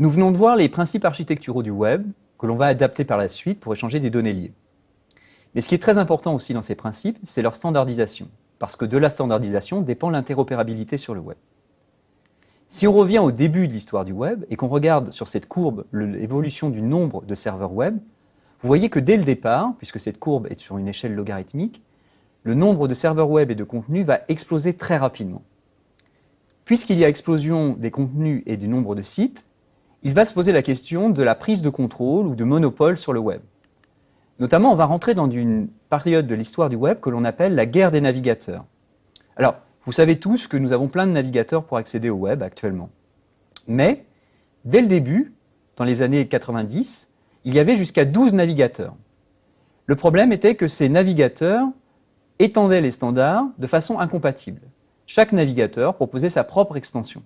Nous venons de voir les principes architecturaux du web que l'on va adapter par la suite pour échanger des données liées. Mais ce qui est très important aussi dans ces principes, c'est leur standardisation, parce que de la standardisation dépend l'interopérabilité sur le web. Si on revient au début de l'histoire du web et qu'on regarde sur cette courbe l'évolution du nombre de serveurs web, vous voyez que dès le départ, puisque cette courbe est sur une échelle logarithmique, le nombre de serveurs web et de contenus va exploser très rapidement. Puisqu'il y a explosion des contenus et du nombre de sites, il va se poser la question de la prise de contrôle ou de monopole sur le web. Notamment, on va rentrer dans une période de l'histoire du web que l'on appelle la guerre des navigateurs. Alors, vous savez tous que nous avons plein de navigateurs pour accéder au web actuellement. Mais, dès le début, dans les années 90, il y avait jusqu'à 12 navigateurs. Le problème était que ces navigateurs étendaient les standards de façon incompatible. Chaque navigateur proposait sa propre extension.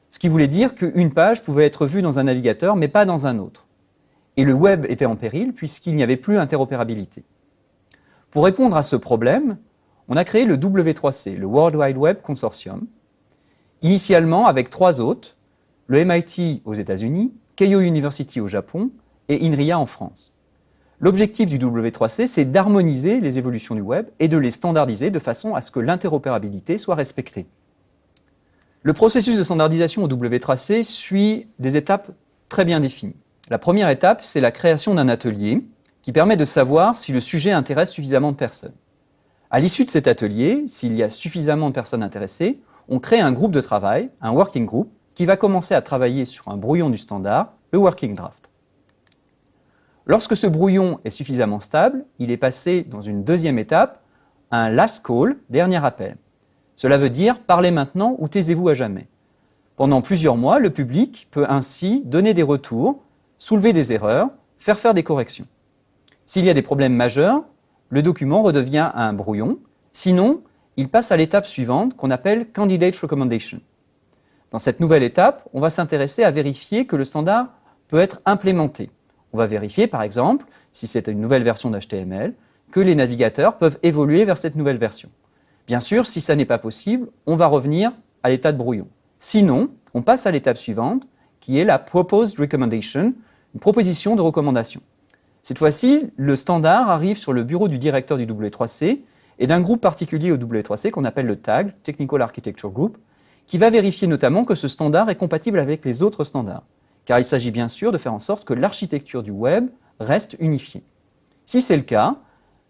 Ce qui voulait dire qu'une page pouvait être vue dans un navigateur, mais pas dans un autre. Et le web était en péril puisqu'il n'y avait plus d'interopérabilité. Pour répondre à ce problème, on a créé le W3C, le World Wide Web Consortium, initialement avec 3 hôtes, le MIT aux États-Unis, Keio University au Japon et INRIA en France. L'objectif du W3C, c'est d'harmoniser les évolutions du web et de les standardiser de façon à ce que l'interopérabilité soit respectée. Le processus de standardisation au W3C suit des étapes très bien définies. La première étape, c'est la création d'un atelier qui permet de savoir si le sujet intéresse suffisamment de personnes. À l'issue de cet atelier, s'il y a suffisamment de personnes intéressées, on crée un groupe de travail, un working group, qui va commencer à travailler sur un brouillon du standard, le working draft. Lorsque ce brouillon est suffisamment stable, il est passé dans une deuxième étape, un last call, dernier appel. Cela veut dire « parlez maintenant ou taisez-vous à jamais ». Pendant plusieurs mois, le public peut ainsi donner des retours, soulever des erreurs, faire des corrections. S'il y a des problèmes majeurs, le document redevient un brouillon, sinon, il passe à l'étape suivante qu'on appelle « Candidate Recommendation ». Dans cette nouvelle étape, on va s'intéresser à vérifier que le standard peut être implémenté. On va vérifier, par exemple, si c'est une nouvelle version d'HTML, que les navigateurs peuvent évoluer vers cette nouvelle version. Bien sûr, si ça n'est pas possible, on va revenir à l'état de brouillon. Sinon, on passe à l'étape suivante, qui est la Proposed Recommendation, une proposition de recommandation. Cette fois-ci, le standard arrive sur le bureau du directeur du W3C et d'un groupe particulier au W3C qu'on appelle le TAG, Technical Architecture Group, qui va vérifier notamment que ce standard est compatible avec les autres standards, car il s'agit bien sûr de faire en sorte que l'architecture du web reste unifiée. Si c'est le cas,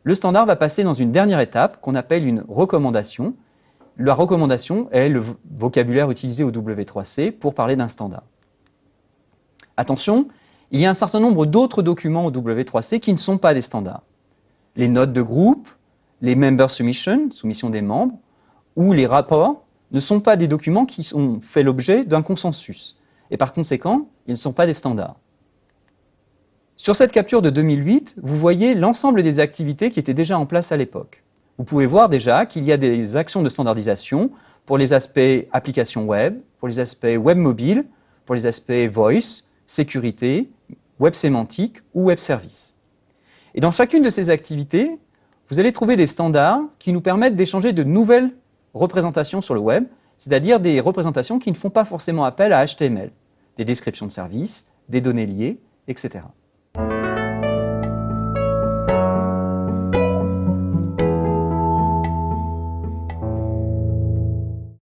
le standard va passer dans une dernière étape qu'on appelle une recommandation. La recommandation est le vocabulaire utilisé au W3C pour parler d'un standard. Attention, il y a un certain nombre d'autres documents au W3C qui ne sont pas des standards. Les notes de groupe, les member submissions, soumission des membres, ou les rapports ne sont pas des documents qui ont fait l'objet d'un consensus. Et par conséquent, ils ne sont pas des standards. Sur cette capture de 2008, vous voyez l'ensemble des activités qui étaient déjà en place à l'époque. Vous pouvez voir déjà qu'il y a des actions de standardisation pour les aspects application web, pour les aspects web mobile, pour les aspects voice, sécurité, web sémantique ou web service. Et dans chacune de ces activités, vous allez trouver des standards qui nous permettent d'échanger de nouvelles représentations sur le web, c'est-à-dire des représentations qui ne font pas forcément appel à HTML, des descriptions de services, des données liées, etc.